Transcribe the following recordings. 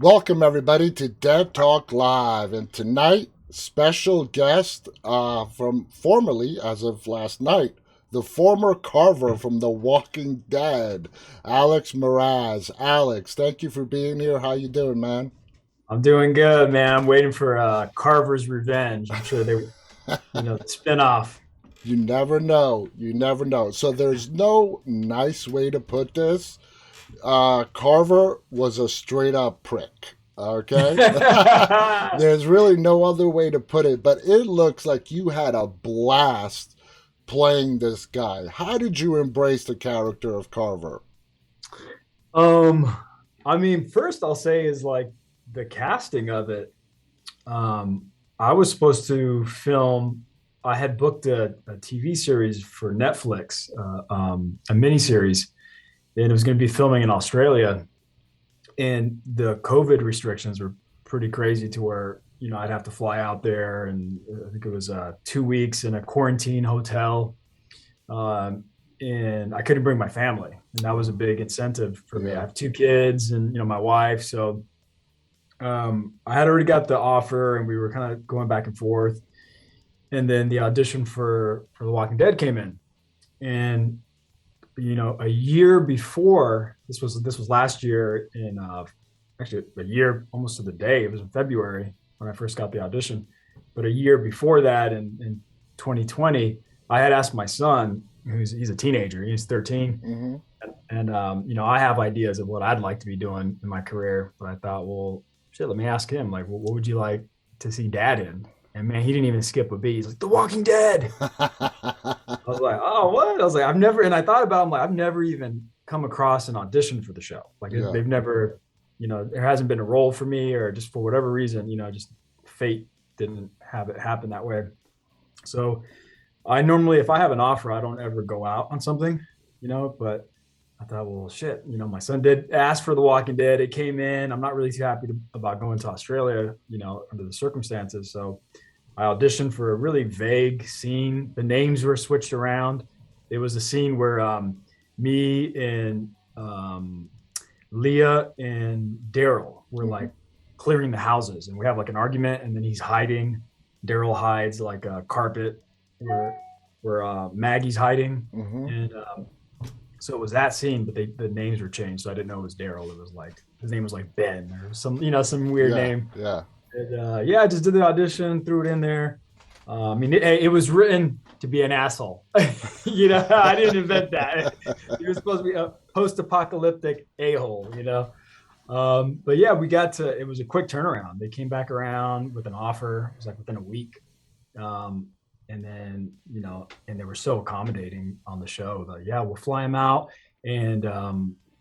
Welcome everybody to Dead Talk Live, and tonight special guest from formerly, as of last night, the former Carver from The Walking Dead, Alex Meraz. Alex, thank you for being here. How you doing, man? I'm doing good, man. I'm waiting for Carver's Revenge. I'm sure the spinoff. You never know. You never know. So there's no nice way to put this. Carver was a straight up prick. Okay? There's really no other way to put it, but it looks like you had a blast playing this guy. How did you embrace the character of Carver? um, I mean, first I'll say is like the casting of it. Um, I was supposed to film. I had booked a TV series for Netflix, a mini series, and it was going to be filming in Australia. And the COVID restrictions were pretty crazy to where I'd have to fly out there, and I think it was 2 weeks in a quarantine hotel, and I couldn't bring my family, and that was a big incentive for me. I Yeah. have two kids, and my wife, so I had already got the offer, and we were kind of going back and forth, and then the audition for The Walking Dead came in, and a year before this was last year in actually a year almost to the day. It was in February when I first got the audition, but a year before that in 2020, I had asked my son, he's a teenager, he's 13, Mm-hmm. and I have ideas of what I'd like to be doing in my career, but I thought, well, shit, let me ask him, like, what would you like to see dad in? And man, he didn't even skip a beat. He's like, The Walking Dead. I was like, oh, what? I was like, I've never, and I thought about, I'm like, I've never even come across an audition for the show. Like, Yeah. they've never, there hasn't been a role for me, or just for whatever reason, just fate didn't have it happen that way. So I normally, if I have an offer, I don't ever go out on something, but I thought, well, shit, my son did ask for The Walking Dead. It came in. I'm not really too happy about going to Australia, under the circumstances. So I auditioned for a really vague scene. The names were switched around. It was a scene where me and Leah and Daryl were Mm-hmm. like clearing the houses, and we have like an argument, and then he's hiding. Daryl hides like a carpet where Maggie's hiding, Mm-hmm. and so it was that scene, but the names were changed, so I didn't know it was Daryl. It was like his name was like Ben or some weird Yeah. name. Yeah. And, yeah, I just did the audition, threw it in there. I mean, it was written to be an asshole. I didn't invent that. He was supposed to be a post-apocalyptic a-hole. But yeah, it was a quick turnaround. They came back around with an offer. It was like within a week. Um, and then, and they were so accommodating on the show. Like, yeah, we'll fly him out. And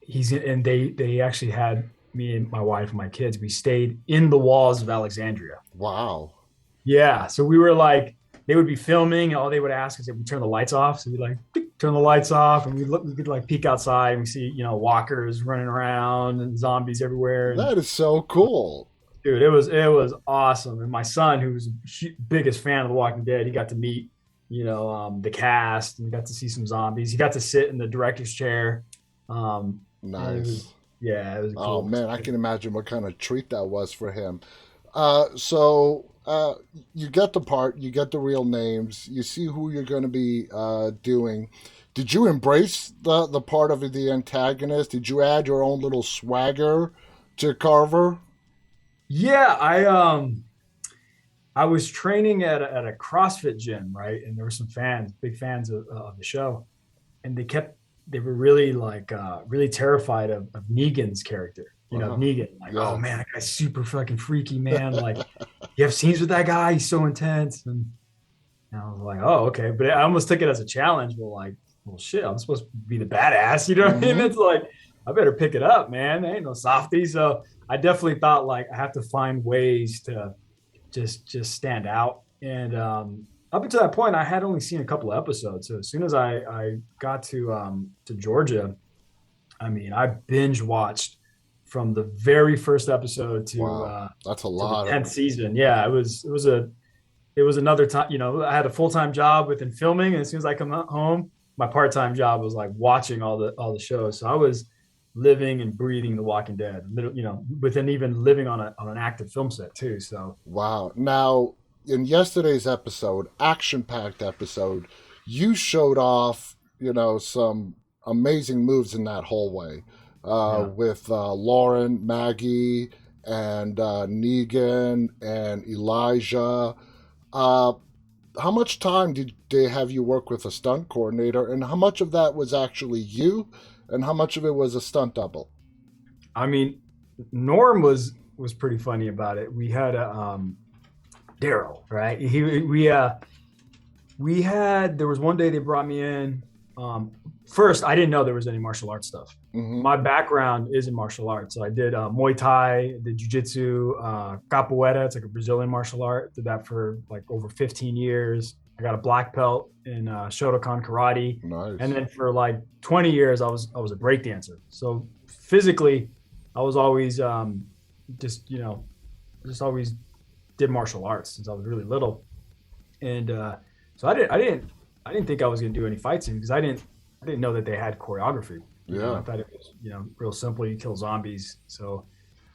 they actually had me and my wife and my kids. We stayed in the walls of Alexandria. Wow. Yeah. So we were like, they would be filming, and all they would ask is if we turn the lights off. So we like turn the lights off, and we could like peek outside, and we see, walkers running around and zombies everywhere. And That is so cool. dude, it was awesome. And my son, who was the biggest fan of The Walking Dead, he got to meet, the cast, and he got to see some zombies. He got to sit in the director's chair. And it was, Nice. yeah, it was a Oh cool man, I can experience. imagine what kind of treat that was for him. So you get the part, you get the real names, you see who you're going to be doing. Did you embrace the part of the antagonist? Did you add your own little swagger to Carver? Yeah, I was training at a CrossFit gym, right? And there were some fans, big fans of the show, and they were really like really terrified of Negan's character. Uh-huh. Negan, like, oh Yeah. man, that guy's super fucking freaky, man. Like, you have scenes with that guy, he's so intense. And I was like, oh, okay. But I almost took it as a challenge. Well, shit, I'm supposed to be the badass. You know what I mean? Mm-hmm. It's like, I better pick it up, man. There ain't no softy. So I definitely thought like I have to find ways to just stand out. And up until that point, I had only seen a couple of episodes. So as soon as I got to Georgia, I mean, I binge watched from the very first episode Wow, that's a to the lot of. 10th season. Yeah, it was another time. I had a full time job within filming, and as soon as I come home, my part time job was like watching all the shows. So I was living and breathing The Walking Dead. You know, within even living on an active film set too. So Wow. Now, in yesterday's episode, action-packed episode, you showed off, some amazing moves in that hallway yeah. with Lauren, Maggie, and Negan and Elijah. Uh, how much time did they have you work with a stunt coordinator, and how much of that was actually you, and how much of it was a stunt double? I mean, Norm was pretty funny about it. We had a Daryl, right? We had there was one day they brought me in. First, I didn't know there was any martial arts stuff. Hmm. My background is in martial arts, so I did Muay Thai, did Jiu-Jitsu, Capoeira. It's like a Brazilian martial art. Did that for like over 15 years. I got a black belt in Shotokan karate, and Nice. then for like 20 years, I was a break dancer. So physically, I was always just just always did martial arts since I was really little, and so I didn't think I was going to do any fight scenes because I didn't know that they had choreography. I Yeah. thought it was real simple. You kill zombies. So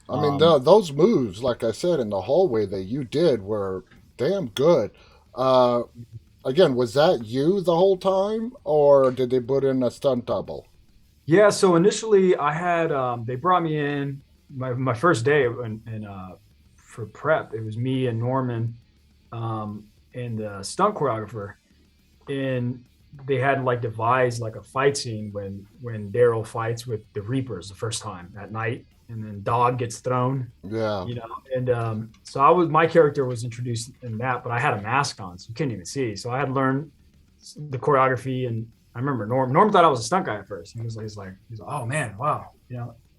I mean, um, those moves, like I said, in the hallway that you did were damn good. Uh, Again, was that you the whole time, or did they put in a stunt double? yeah. So initially, I had they brought me in my first day for prep. It was me and Norman and the stunt choreographer, and they had like devised like a fight scene when Daryl fights with the Reapers the first time at night, and then Dog gets thrown, Yeah. and so my character was introduced in that, but I had a mask on, so you couldn't even see. So I had learned the choreography, and I remember Norm thought I was a stunt guy at first. He's like, oh man, wow,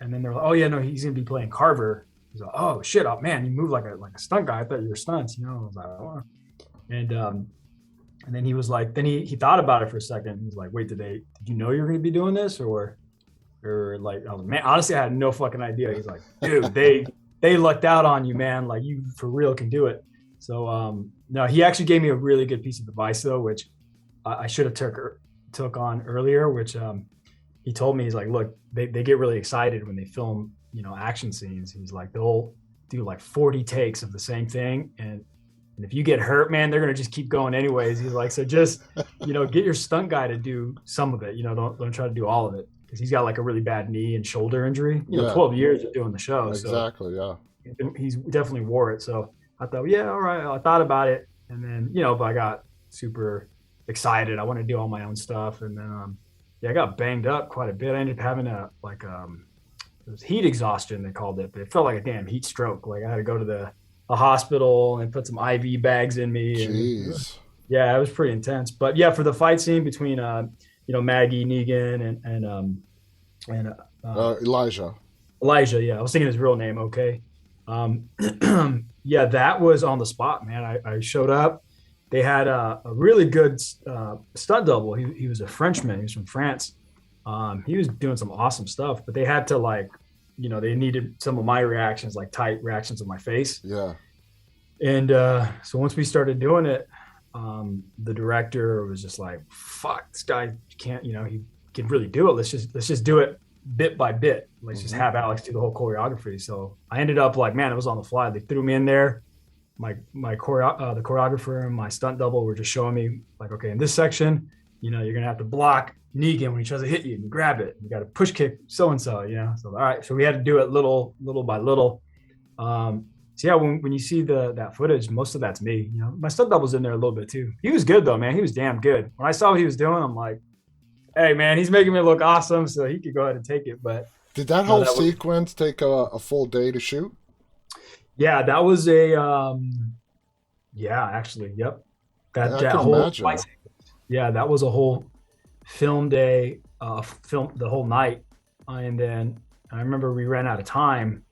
and then they're like, oh yeah, no, he's gonna be playing Carver. He's like, oh shit, oh man, you move like a stunt guy. I thought you were stunts, I was like, oh. And then he was like, then he thought about it for a second. He was like, wait, did you know you were going to be doing this or like, I was, man, honestly, I had no fucking idea. He's like, dude, they lucked out on you, man. Like you for real can do it. So, no, he actually gave me a really good piece of advice though, which I should have took on earlier, which, he told me, he's like, look, they get really excited when they film, action scenes. He's like, they'll do like 40 takes of the same thing. And if you get hurt, man, they're gonna just keep going anyways. He's like, so just get your stunt guy to do some of it. Don't try to do all of it because he's got like a really bad knee and shoulder injury. Yeah. 12 years of doing the show, so Exactly. Yeah. he's definitely wore it. So I thought, yeah, all right. I thought about it, and then but I got super excited. I want to do all my own stuff, and then yeah, I got banged up quite a bit. I ended up having it was heat exhaustion, they called it, but it felt like a damn heat stroke. Like I had to go to the hospital and put some IV bags in me. And Jeez. yeah, it was pretty intense. But yeah, for the fight scene between Maggie, Negan, and Elijah. Elijah. Yeah, I was thinking his real name. Okay. Um, yeah, that was on the spot, man. I showed up. They had a really good stunt double. He was a Frenchman. He was from France. He was doing some awesome stuff, but they had to they needed some of my reactions, like tight reactions of my face. Yeah. And so once we started doing it, the director was just like, "Fuck, this guy can't. He can really do it. Let's just do it bit by bit. Let's just have Alex do the whole choreography." So I ended up like, man, it was on the fly. They threw me in there. The choreographer and my stunt double were just showing me like, okay, in this section, you're gonna have to block Negan when he tries to hit you and grab it. You got to push kick so and so, So all right, so we had to do it little by little. So yeah, when you see that footage, most of that's me. My stunt double's in there a little bit too. He was good though, man. He was damn good. When I saw what he was doing, I'm like, hey man, he's making me look awesome, so he could go ahead and take it. But Did that no, whole sequence take a full day to shoot? yeah, that was a yeah, actually, yep. Yeah, I That can whole imagine. yeah, that was a whole film day, film the whole night, and then I remember we ran out of time,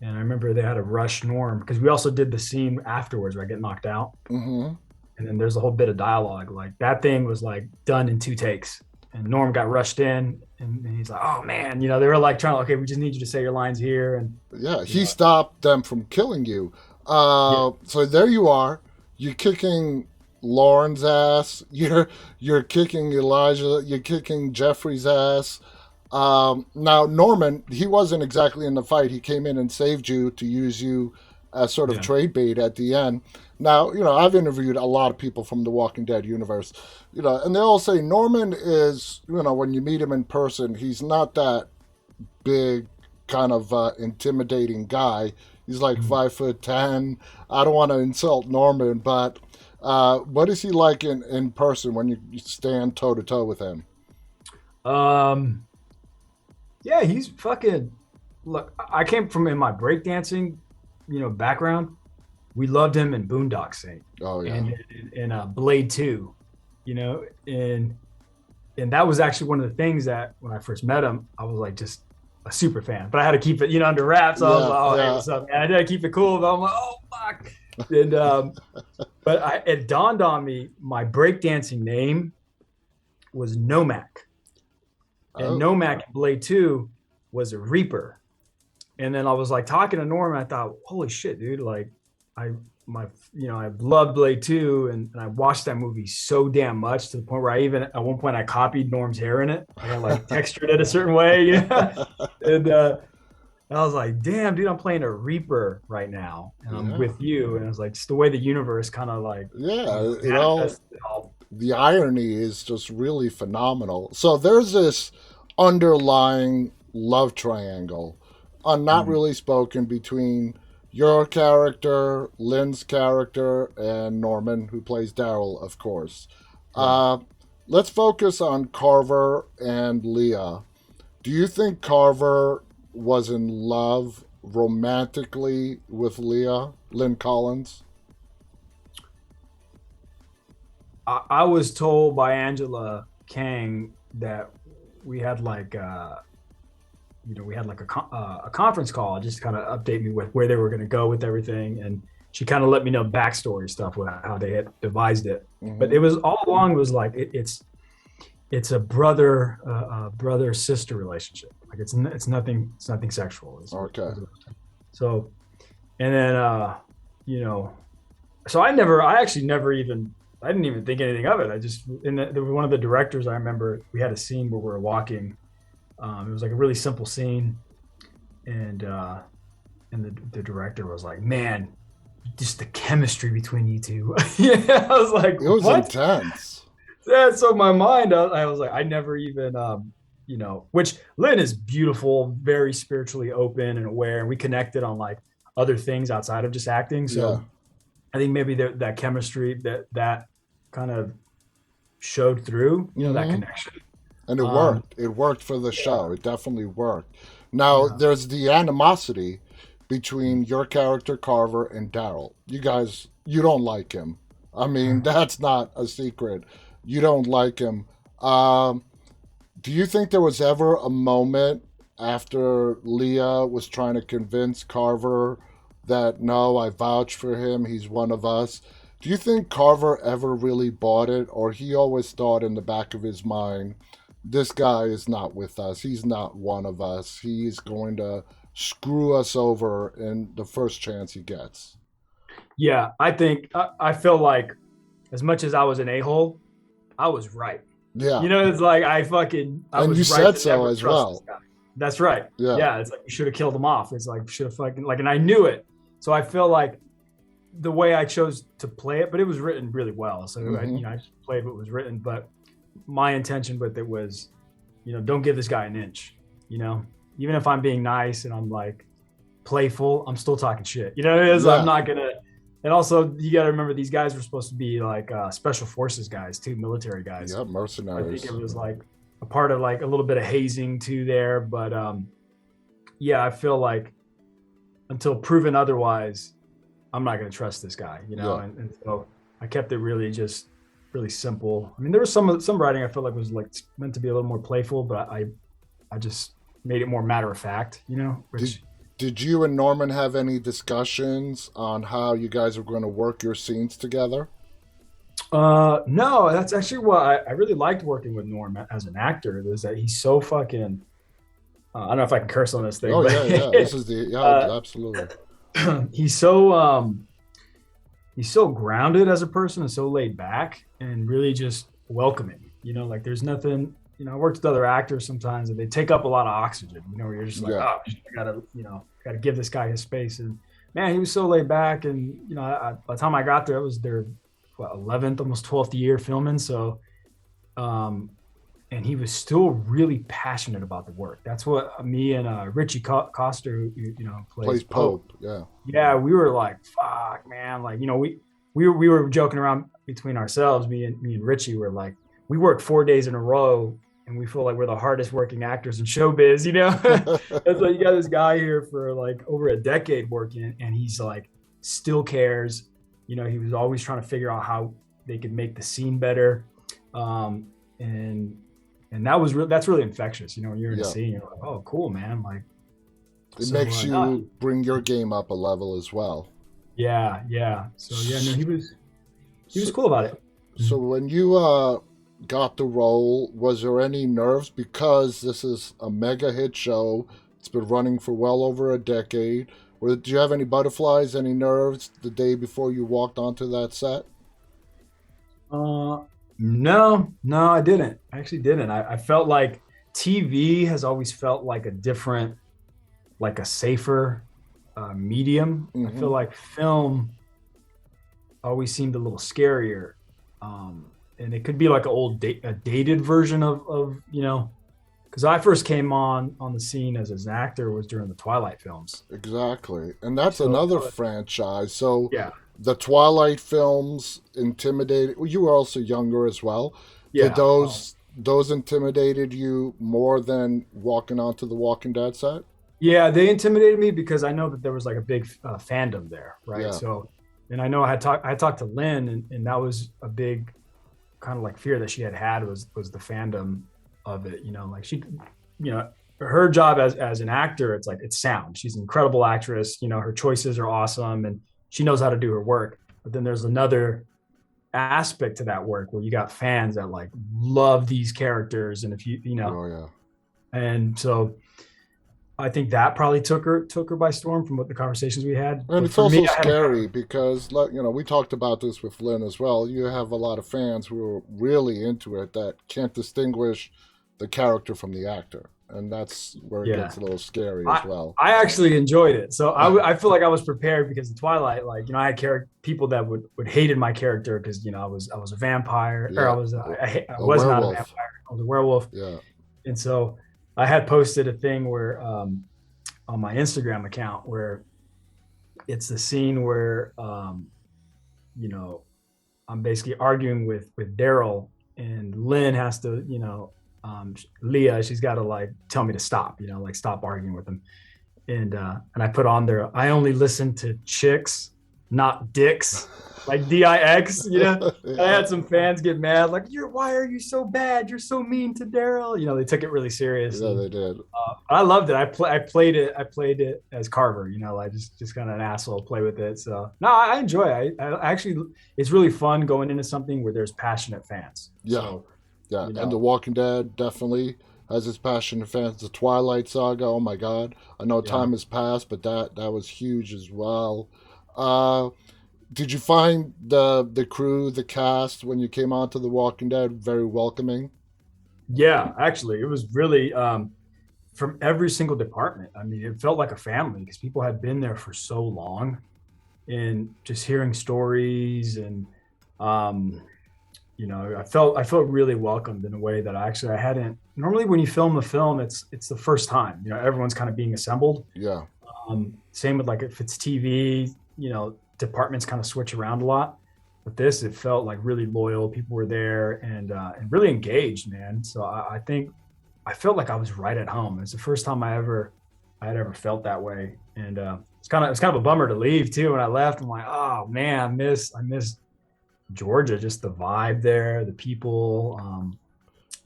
and I remember they had to rush Norm because we also did the scene afterwards where I get knocked out, Mm-hmm. and then there's a whole bit of dialogue. Like that thing was like done in 2 takes, and Norm got rushed in, and he's like, "Oh man," they were like trying to, okay, we just need you to say your lines here, and Yeah, you he know, stopped them from killing you. yeah, So there you are. You're kicking Lauren's ass. You're kicking Elijah. You're kicking Jeffrey's ass. Now, Norman, he wasn't exactly in the fight. He came in and saved you to use you as sort of Yeah. trade bait at the end. Now, I've interviewed a lot of people from the Walking Dead universe, and they all say Norman is, when you meet him in person, he's not that big, kind of intimidating guy. He's like Mhm. 5'10". I don't want to insult Norman, but what is he like in person when you stand toe to toe with him? Um, yeah, he's fucking. Look, I came from in my breakdancing, background. We loved him in Boondock Saint Oh yeah, and in Blade Two, you know, and that was actually one of the things that when I first met him, I was like just a super fan. But I had to keep it, under wraps. So I was yeah, like, oh hey, yeah. what's up? And I had to keep it cool. But I'm like, oh fuck. And but it dawned on me my breakdancing name was Nomak. And Oh, Nomak in Blade 2 was a Reaper. And then I was like talking to Norm, and I thought, holy shit, dude, like I my I loved Blade 2 and I watched that movie so damn much to the point where I even at one point I copied Norm's hair in it. I like textured it a certain way, and I was like, damn, dude, I'm playing a Reaper right now, and I'm yeah, with you. And it was like just the way the universe kind of like yeah. manifested it all. The irony is just really phenomenal. So there's this underlying love triangle, not Mm. really spoken, between your character, Lynn's character, and Norman, who plays Daryl, of course. Right. Uh, let's focus on Carver and Leah. Do you think Carver was in love romantically with Leah, Lynn Collins? I was told by Angela Kang that we had like we had like a conference call just to kind of update me with where they were going to go with everything, and she kind of let me know backstory stuff with how they had devised it. But Mm-hmm. it was all along was like it's a brother sister relationship. Like it's nothing sexual. Okay. So and then you know so I actually never even I didn't even think anything of it. I just there was one of the directors. I remember we had a scene where we were walking. It was like a really simple scene, and the director was like, "Man, just the chemistry between you two." Yeah, I was like, It was "What?" intense. Yeah, so in my mind, I was like, I never even, which Lynn is beautiful, very spiritually open and aware, and we connected on like other things outside of just acting. Yeah. So I think maybe that chemistry that kind of showed through, that Mm-hmm. connection. And it Um, worked. It worked for the yeah, show. It definitely worked. Now, yeah. there's the animosity between your character, Carver, and Daryl. You guys, you don't like him. I mean, that's not a secret. You don't like him. Um, do you think there was ever a moment after Leah was trying to convince Carver that, no, I vouch for him, he's one of us? Do you think Carver ever really bought it, or he always thought in the back of his mind, this guy is not with us, he's not one of us, he's going to screw us over in the first chance he gets? Yeah, I think I feel like as much as I was an a hole, I was right. Yeah, It's like I and was you right said to so never as trust this well. guy. That's right. Yeah. Yeah, it's like you should have killed him off. It's like should have fucking like, and I knew it. So I feel like the way I chose to play it, but it was written really well. So Mm-hmm. I just played what was written. But my intention with it was, don't give this guy an inch. Even if I'm being nice and I'm like playful, I'm still talking shit. It is. I'm Yeah. not gonna. And also, you got to remember these guys were supposed to be like special forces guys too, military guys. Yeah, I think it mercenaries. was like a part of like a little bit of hazing too there, but yeah, I feel like until proven otherwise, I'm not going to trust this guy, Yeah. and so I kept it really just really simple. I mean, there was some writing I felt like was like meant to be a little more playful, but I just made it more matter of fact, Did which did you and Norman have any discussions on how you guys were going to work your scenes together? no, that's actually what I really liked working with Norm as an actor. Is that he's so fucking I don't know if I can curse on this thing, Oh but yeah, yeah. This is the uh, absolutely. he's so grounded as a person and so laid back and really just welcoming. Like there's nothing. I worked with other actors sometimes, and they take up a lot of oxygen. Where you're just like, Yeah. oh, I gotta, gotta give this guy his space. And man, he was so laid back. And by the time I got there, it was their 11th, almost 12th year filming. So, um, and he was still really passionate about the work. That's what me and Richie Coster, plays Plays Pope. Pope. Yeah. Yeah, we were like, fuck, man. Like, we were joking around between ourselves. Me and Richie were like, we work 4 days in a row, and we feel like we're the hardest working actors in showbiz. It's like you got this guy here for like over a decade working, and he's like still cares. He was always trying to figure out how they could make the scene better, and that's really infectious. When you're in a Yeah. scene, you're like, oh, cool, man. Like, It so makes no, you bring your game up a level as well. yeah. So yeah, no, he was So, cool about it. so when you got the role, was there any nerves? Because this is a mega hit show. It's been running for well over a decade. Did you have any butterflies, any nerves the day before you walked onto that set? Uh, no, I didn't. I actually didn't. I felt like TV has always felt like a different, like a safer medium. I Hmm. feel like film always seemed a little scarier. And it could be like a dated version of because I first came on the scene as an actor was during the Twilight films. Exactly. And that's So another franchise. So yeah, the Twilight films intimidated, well, you were also younger as well. Did yeah. those intimidated you more than walking onto the Walking Dead set? Yeah, they intimidated me because I know that there was like a big fandom there, right? Yeah. So, and I know I talked to Lynn, and that was a big kind of like fear that she had was the fandom of it. Like her job as an actor, it's like it's sound. She's an incredible actress. Her choices are awesome, and she knows how to do her work. But then there's another aspect to that work where you got fans that like love these characters, and if Oh, yeah. and so I think that probably took her by storm from what the conversations we had. And But it's for also me, I had scary because, we talked about this with Lynn as well. You have a lot of fans who are really into it that can't distinguish the character from the actor. And that's where it yeah, gets a little scary as I well. I actually enjoyed it. So I feel like I was prepared because in Twilight, like I had people that would hated my character because I was a vampire or Yeah. I A was not a werewolf. vampire. I was a werewolf, Yeah. and so I had posted a thing where on my Instagram account where it's the scene where you know I'm basically arguing with Daryl, and Lynn has to, Leah, she's got to like tell me to stop, like stop arguing with him. And I put on there, I only listen to chicks, not dicks, like DIX. I had some fans get mad, like, why are you so bad? You're so mean to Daryl. They took it really Yeah, seriously. they did. I loved it. I played it. I played it as Carver. I just kind of an asshole, play with it. So no, I enjoy it. I actually, it's really fun going into something where there's passionate fans. Yeah. So, Yeah. And The Walking Dead definitely has its passionate fans. The Twilight Saga, oh my God. I know yeah. time has passed, but that was huge as well. Uh, did you find the crew, the cast, when you came onto The Walking Dead, very welcoming? Yeah, actually, it was really from every single department. I mean, it felt like a family because people had been there for so long, and just hearing stories and um, I felt really welcomed in a way that I hadn't. Normally, when you film a film, it's the first time. Everyone's kind of being assembled. Yeah. Same with like if it's TV, departments kind of switch around a lot. But this, it felt like really loyal. People were there and really engaged, man. So I think I felt like I was right at home. It's the first time I had ever felt that way, and it's kind of a bummer to leave too. When I left, I'm like, oh man, I miss Georgia, just the vibe there, the people.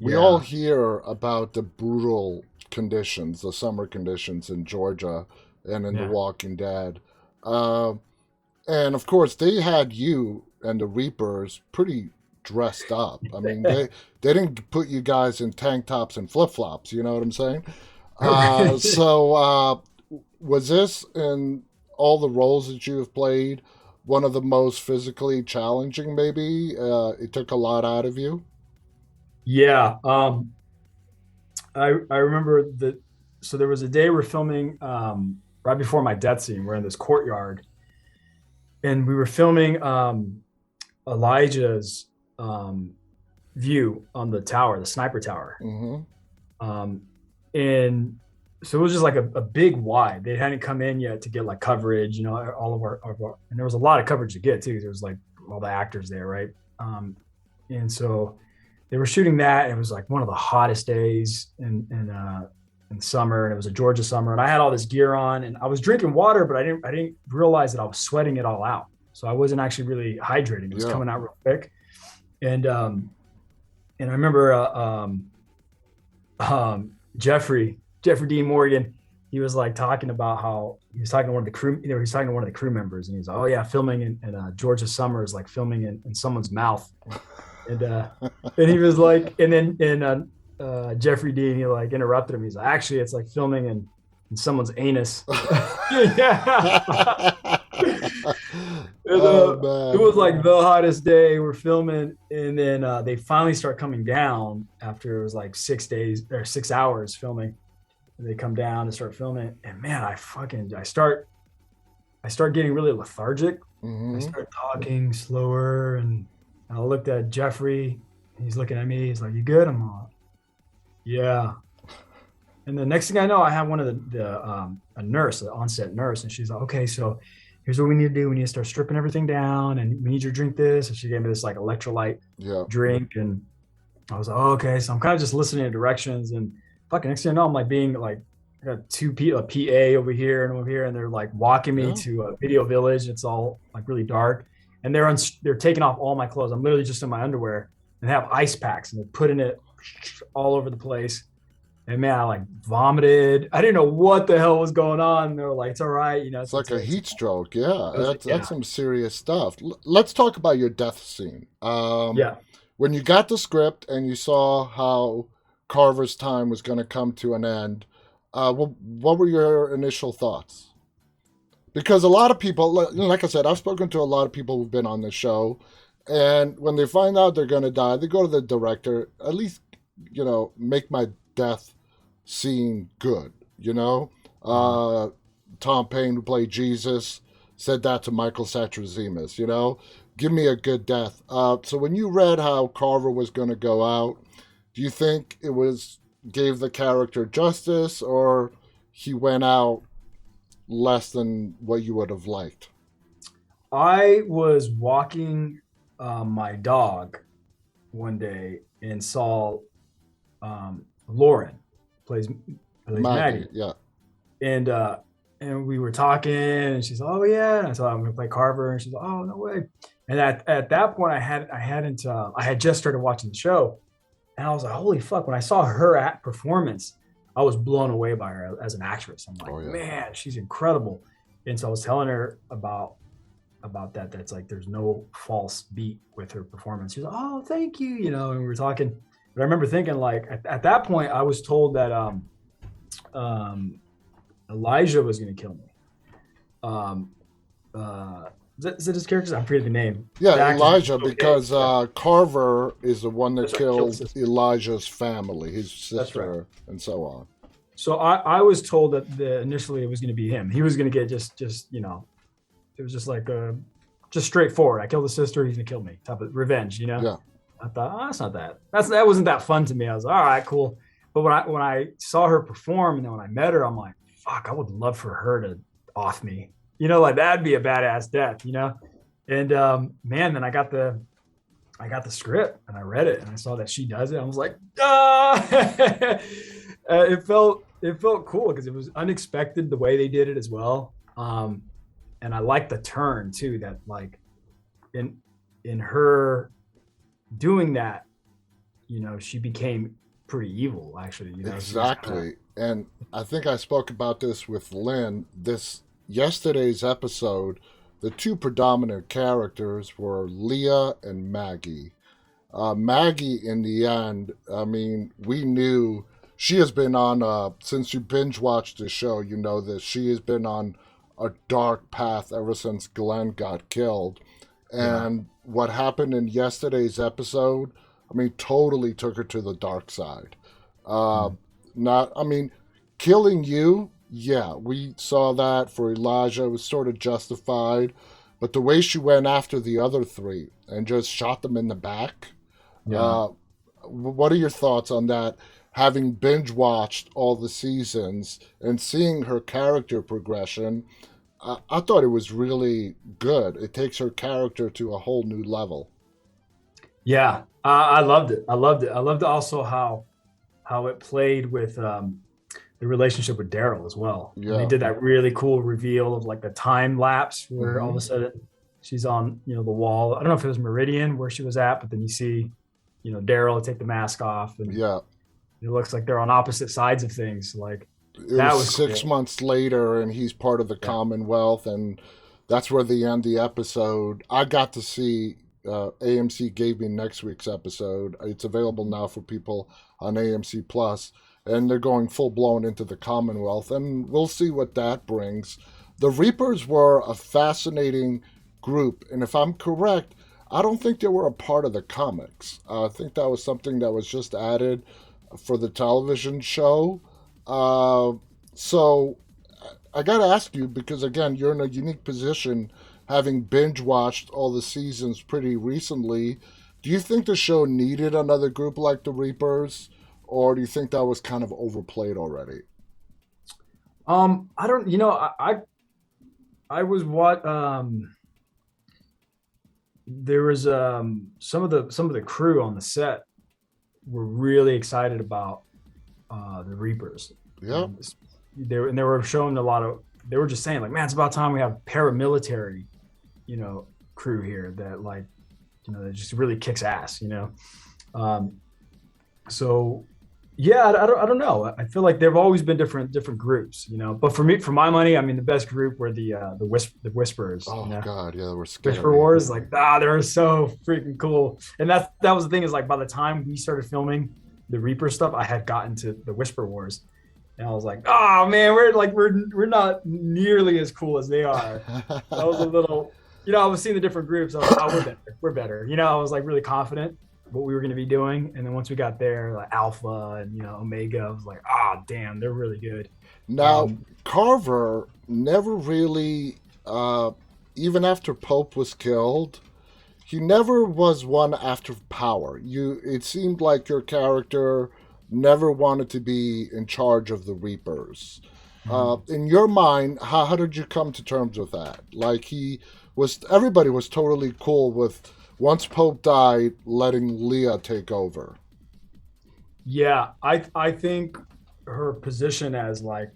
We all Yeah, hear about the brutal conditions, the summer conditions in Georgia and in The yeah. Walking Dead. Uh, and of course, they had you and the Reapers pretty dressed up. I mean, they didn't put you guys in tank tops and flip flops. You know what I'm saying? So, was this in all the roles that you have played one of the most physically challenging? Maybe it took a lot out of you. Yeah. I remember that. So there was a day we're filming right before my death scene. We're in this courtyard, and we were filming Elijah's um, view on the tower, the sniper tower. Mm-hmm. Um, and so it was just like a big wide. They hadn't come in yet to get like coverage, all of and there was a lot of coverage to get too, because there was like all the actors there, right? And so they were shooting that, and it was like one of the hottest days in summer, and it was a Georgia summer, and I had all this gear on, and I was drinking water, but I didn't realize that I was sweating it all out, so I wasn't actually really hydrating. It was coming out real quick, and I remember Jeffrey Dean Morgan, he was like talking about how he was talking to one of the crew, he was talking to one of the crew members, and he's like, oh yeah, filming in Georgia summer is like filming in someone's mouth. And he was like, and then Jeffrey Dean, he like interrupted him. He's like, actually, it's like filming in someone's anus. Yeah. It was like the hottest day. We're filming, and then they finally start coming down after it was like 6 days or 6 hours filming. And they come down and start filming, and man, I start getting really lethargic. Mm-hmm. I start talking slower, and I looked at Jeffrey. He's looking at me. He's like, "You good?" I'm like, "Yeah." And the next thing I know, I have one of a nurse, an on-set nurse, and she's like, "Okay, so here's what we need to do. We need to start stripping everything down, and we need you to drink this." And she gave me this like electrolyte drink, and I was like, "Oh, okay." So I'm kind of just listening to directions, and fucking next thing I know, I'm like being like, I got a PA over here and over here, and they're like walking me to a video village. It's all like really dark, and they're taking off all my clothes. I'm literally just in my underwear, and they have ice packs, and they're putting it all over the place. And man, I like vomited. I didn't know what the hell was going on. They were like, "It's all right, It's like a heat stroke." Yeah, that's some serious stuff. Let's talk about your death scene. When you got the script and you saw how Carver's time was going to come to an end, what were your initial thoughts? Because a lot of people, like I said, I've spoken to a lot of people who've been on the show, and when they find out they're going to die, they go to the director, at least, make my death scene good, Tom Payne, who played Jesus, said that to Michael Satrazemis, give me a good death. So when you read how Carver was going to go out, do you think it gave the character justice, or he went out less than what you would have liked? I was walking my dog one day and saw Lauren plays Maggie. Yeah. And we were talking, and she's like, "Oh yeah," and I thought I'm gonna play Carver, and she's like, "Oh no way." And at that point, I had just started watching the show, and I was like, "Holy fuck!" When I saw her performance, I was blown away by her as an actress. I'm like, "Man, she's incredible." And so I was telling her about that. That's like, there's no false beat with her performance. She was like, "Oh, thank you," and we were talking. But I remember thinking, like, at that point, I was told that Elijah was going to kill me. Is it his character? I'm forgetting the name. Yeah, Elijah, because Carver is the one that killed Elijah's family, his sister, and so on. So I was told that initially it was going to be him. He was going to get just it was just like just straightforward. I killed the sister, he's going to kill me. Type of revenge, Yeah. I thought, that's not that. That wasn't that fun to me. I was like, all right, cool. But when I saw her perform, and then when I met her, I'm like, fuck, I would love for her to off me. Like that'd be a badass death, And man, then I got the script and I read it and I saw that she does it. I was like, ah! It felt cool because it was unexpected the way they did it as well. And I liked the turn too, that like in her doing that, she became pretty evil actually. Exactly. And I think I spoke about this with Lynn. Yesterday's episode, the two predominant characters were Leah and Maggie. Maggie, in the end, I mean, we knew she has been on, since you binge watched the show, you know that she has been on a dark path ever since Glenn got killed. And what happened in yesterday's episode, I mean, totally took her to the dark side. Not, I mean, killing you, yeah, we saw that for Elijah. It was sort of justified. But the way she went after the other three and just shot them in the back, Yeah. uh, what are your thoughts on that? Having binge watched all the seasons and seeing her character progression, I thought it was really good. It takes her character to a whole new level. Yeah. I loved it. I loved it. I loved also how it played with the relationship with Daryl as well. And they Yeah. did that really cool reveal of like the time lapse where all of Hmm. a sudden she's on, the wall. I don't know if it was Meridian where she was at, but then you see, Daryl take the mask off and Yeah. it looks like they're on opposite sides of things. Like It that was was six cool. months later, and he's part of the Yeah. Commonwealth, and that's where they end the episode. I got to see. AMC gave me next week's episode. It's available now for people on AMC Plus, and they're going full blown into the Commonwealth, and we'll see what that brings. The Reapers were a fascinating group, and if I'm correct, I don't think they were a part of the comics. I think that was something that was just added for the television show. Uh, so I got to ask you because again, you're in a unique position, having binge watched all the seasons pretty recently. Do you think the show needed another group like the Reapers, or do you think that was kind of overplayed already? I don't, I was what, there was, some of the crew on the set were really excited about, the Reapers. Yeah, And they were showing a lot of, they were just saying like, man, it's about time we have paramilitary, you know, crew here that like, that just really kicks ass, Um, so yeah, I don't know. I feel like there've always been different groups, But for me, for my money, I mean, the best group were the Whisperers, oh god, yeah, they were Whisper scary. Wars. Like they were so freaking cool. And that was the thing is like by the time we started filming the Reaper stuff, I had gotten to the Whisper Wars, and I was like, oh man, we're not nearly as cool as they are. I was a little, I was seeing the different groups. I was like, oh, we're better. We're better. I was like really confident what we were going to be doing. And then once we got there, like Alpha and, Omega, I was like, oh, damn, they're really good. Now, Um, Carver never really, even after Pope was killed, he never was one after power. It seemed like your character never wanted to be in charge of the Reapers. In your mind, how did you come to terms with that? Like everybody was totally cool with once Pope died, letting Leah take over. yeah, I think her position as like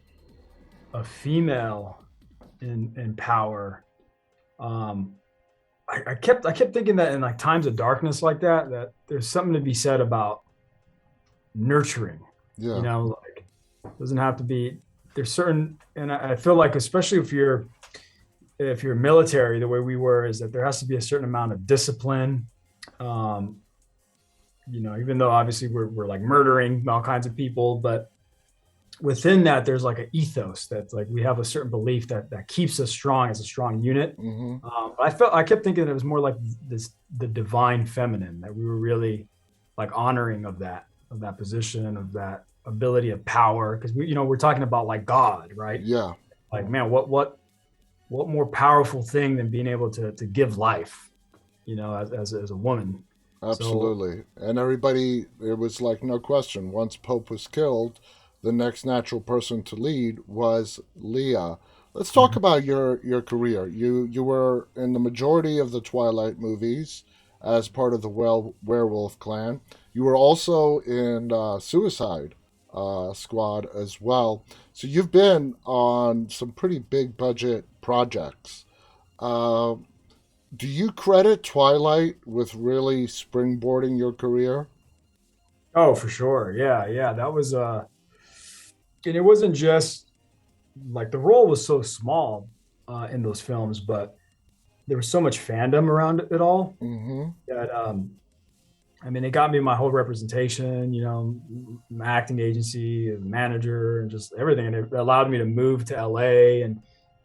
a female in power, um, I kept thinking that in like times of darkness like that there's something to be said about nurturing. Yeah, Like it doesn't have to be. There's certain, and I feel like especially if you're military, the way we were, is that there has to be a certain amount of discipline. Um, even though obviously we're like murdering all kinds of people, but within that, there's like an ethos that's like we have a certain belief that keeps us strong as a strong unit. hmm I kept thinking that it was more like the divine feminine, that we were really like honoring of that position, of that ability of power, because we're talking about like God, right? yeah. Like man, what more powerful thing than being able to give life, as a woman. So Absolutely. And everybody, it was like no question. Once Pope was killed, the next natural person to lead was Leah. Let's talk about your career. You were in the majority of the Twilight movies as part of the Werewolf clan. You were also in Suicide Squad as well. So you've been on some pretty big budget projects. Uh, do you credit Twilight with really springboarding your career? oh, for sure, yeah, that was and it wasn't just like the role was so small in those films, but there was so much fandom around it all Mm-hmm. that I mean, it got me my whole representation, my acting agency, and manager, and just everything. And it allowed me to move to LA and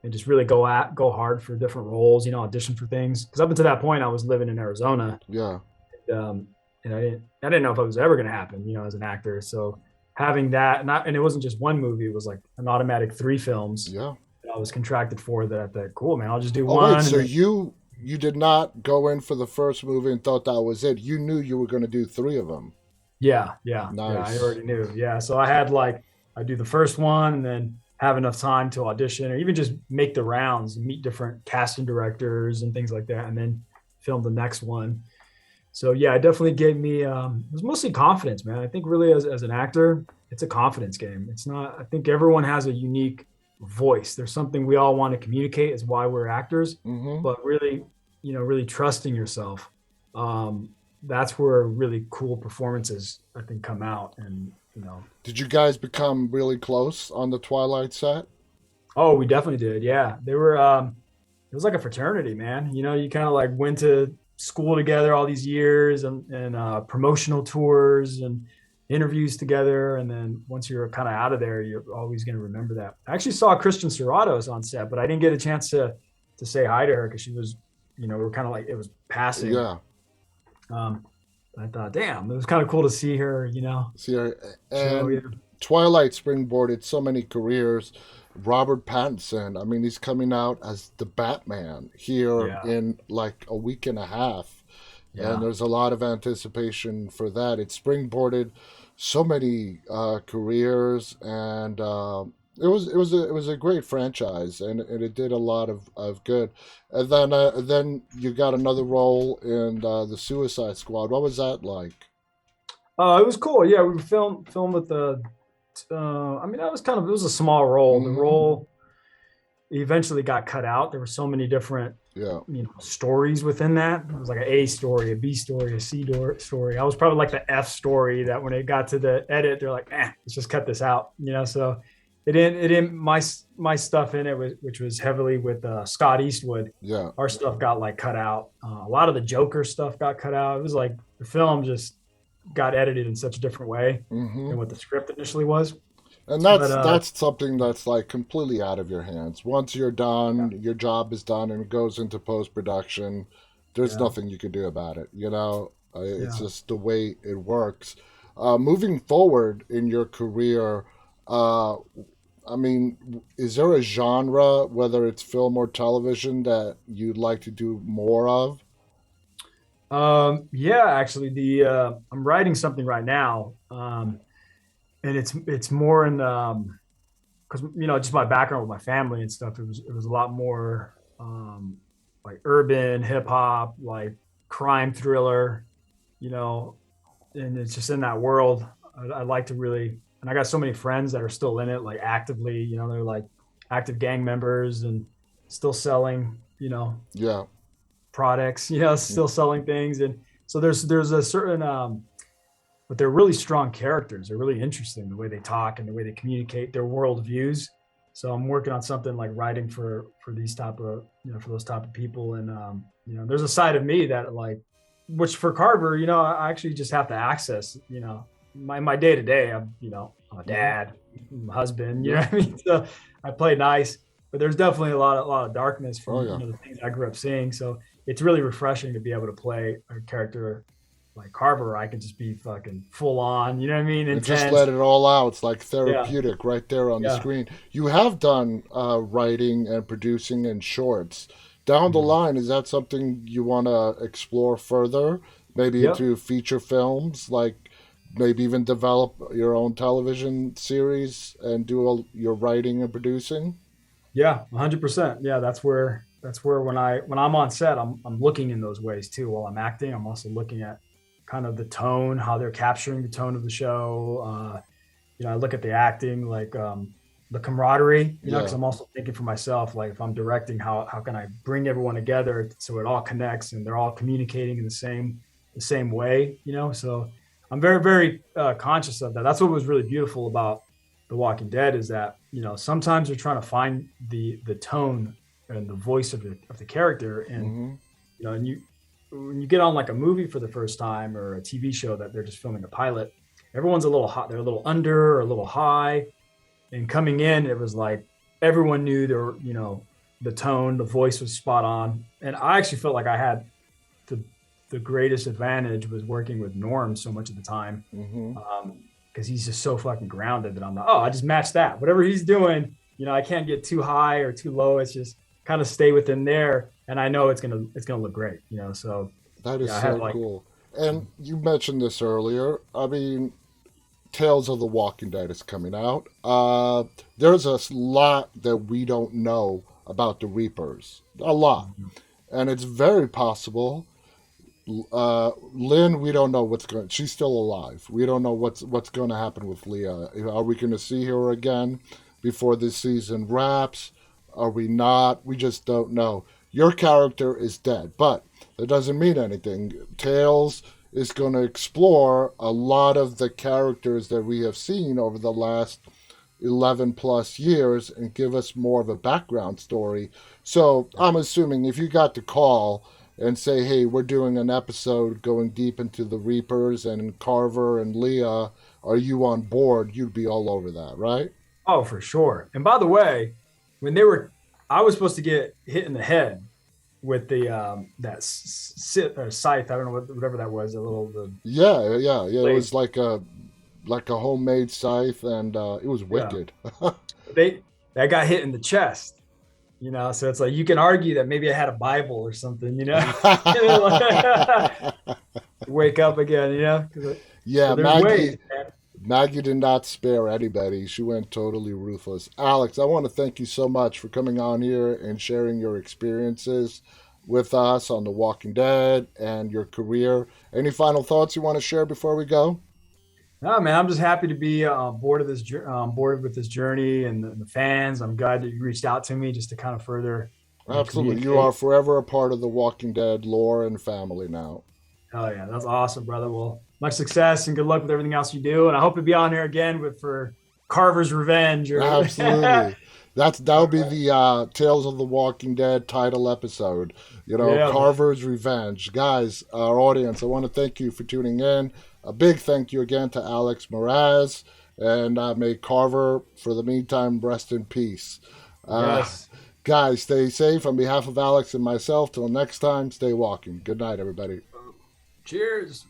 just really go hard for different roles, audition for things. Because up until that point, I was living in Arizona, Yeah. and I didn't know if it was ever going to happen, as an actor. So having that, and it wasn't just one movie, it was like an automatic 3 films Yeah. that I was contracted for. That cool, man, I'll just do Oh wait, one. so And then, you did not go in for the first movie and thought that was it. You knew you were going to do three of them. yeah, I Nice. already knew. Yeah, so I had like, I do the first one and then have enough time to audition or even just make the rounds and meet different casting directors and things like that, and then film the next one. So yeah, it definitely gave me, it was mostly confidence, man. I think really as an actor, it's a confidence game. It's not, I think everyone has a unique voice. There's something we all want to communicate, is why we're actors, Mm-hmm. but really, really trusting yourself. Um, that's where really cool performances, I think, come out. And, Did you guys become really close on the Twilight set? oh, we definitely did. Yeah. It was like a fraternity, man. You kind of like went to school together all these years, and promotional tours and interviews together. And then once you're kind of out of there, you're always going to remember that. I actually saw Christian Serratos on set, but I didn't get a chance to say hi to her because she was, we were kind of like, it was passing. Yeah. Um, I thought, damn, it was kind of cool to see her. See, So yeah, and Twilight springboarded so many careers. Robert Pattinson, I mean, he's coming out as the Batman here yeah, in like a week and a half. And yeah. there's a lot of anticipation for that. It springboarded so many careers, and it was a great franchise, and it did a lot of good. And then you got another role in the Suicide Squad. What was that like? It was cool. Yeah, we filmed with the. I mean, that was kind of, it was a small role. The Mm-hmm. role eventually got cut out. There were so many different, Yeah. stories within that. It was like an A story, a B story, a story. I was probably like the F story that when it got to the edit, they're like, let's just cut this out. So it didn't my stuff in it, which was heavily with Scott Eastwood. Yeah. Our stuff got like cut out. A lot of the Joker stuff got cut out. It was like the film just got edited in such a different way Mm-hmm. than what the script initially was. And But that's something that's like completely out of your hands. Once you're yeah, done, your job is done, and it goes into post production. There's yeah, nothing you can do about it. It's yeah. just the way it works. Moving forward in your career, uh, I mean, is there a genre, whether it's film or television, that you'd like to do more of? Yeah, actually, the I'm writing something right now, and it's more in because just my background with my family and stuff. It was a lot more like urban hip hop, like crime thriller, you know, and it's just in that world. I like to really, and I got so many friends that are still in it, like actively. They're like active gang members and still selling, Yeah. products, still selling things. And so there's a certain but they're really strong characters. They're really interesting, the way they talk and the way they communicate their worldviews. So I'm working on something like writing for these type of, for those type of people. And there's a side of me that, like, which for Carver, I actually just have to access, my day to day. I'm a Hmm. dad, I'm a husband, Yeah. what I mean? So I play nice, but there's definitely a lot of darkness Oh from, yeah. the things I grew up seeing. So it's really refreshing to be able to play a character like Carver. I could just be fucking full on, you know what I mean? And just Intense. let it all out. It's like Yeah. therapeutic right there on the Yeah. screen. You have done writing and producing and shorts. Down the Mhm. line, is that something you want to explore further? Maybe Yep. into feature films, like maybe even develop your own television series and do your writing and producing? Yeah. 100%. Yeah. That's where when I'm on set, I'm looking in those ways too. While I'm acting, I'm also looking at kind of the tone, how they're capturing the tone of the show. I look at the acting, like the camaraderie, because Yeah. I'm also thinking for myself, like if I'm directing, how can I bring everyone together so it all connects and they're all communicating in the same way, So I'm very, very conscious of that. That's what was really beautiful about The Walking Dead, is that, sometimes you're trying to find the tone and the voice of the character, and Mm-hmm. and when you get on like a movie for the first time, or a TV show that they're just filming a pilot, everyone's a little hot. They're a little under or a little high. And coming in, it was like everyone knew their, the tone, the voice was spot on. And I actually felt like I had the the greatest advantage was working with Norm so much of the time. Mm-hmm. because he's just so fucking grounded that I'm like, oh, I just match that. Whatever he's doing, I can't get too high or too low. It's just kind of stay within there, and I know it's gonna look great. So That is yeah, I so have like cool. And you mentioned this earlier. I mean, Tales of the Walking Dead is coming out. There's a lot that we don't know about the Reapers. A lot. And it's very possible. Lynn, we don't know what's going. She's still alive. We don't know what's going to happen with Leah. Are we going to see her again before this season wraps? Are we not? We just don't know. Your character is dead, but that doesn't mean anything. Tales is going to explore a lot of the characters that we have seen over the last 11 plus years and give us more of a background story. So I'm assuming if you got the call and say, hey, we're doing an episode going deep into the Reapers and Carver and Leah, are you on board? You'd be all over that, right? oh for sure. And by the way, I was supposed to get hit in the head with the that scythe. I don't know whatever that was. A little the Yeah. It blade. was like a homemade scythe, and it was Yeah, wicked. they that got hit in the chest. So it's like you can argue that maybe I had a Bible or something. Wake up again. So Yeah, there's ways, man. Maggie did not spare anybody. She went totally ruthless. Alex, I want to thank you so much for coming on here and sharing your experiences with us on The Walking Dead and your career. Any final thoughts you want to share before we go? No, man, I'm just happy to be board with this journey and the fans. I'm glad that you reached out to me just to kind of further, Absolutely. You communicate. are forever a part of The Walking Dead lore and family now. Oh yeah, that's awesome, brother. Well, much success and good luck with everything else you do. And I hope to be on here again for Carver's Revenge. Or Absolutely. That'll all be right. the Tales of the Walking Dead title episode. Yeah, man. Carver's Revenge. Guys, our audience, I want to thank you for tuning in. A big thank you again to Alex Meraz. And may Carver, for the meantime, rest in peace. Uh, Yes. guys, stay safe. On behalf of Alex and myself, till next time, stay walking. Good night, everybody. Cheers.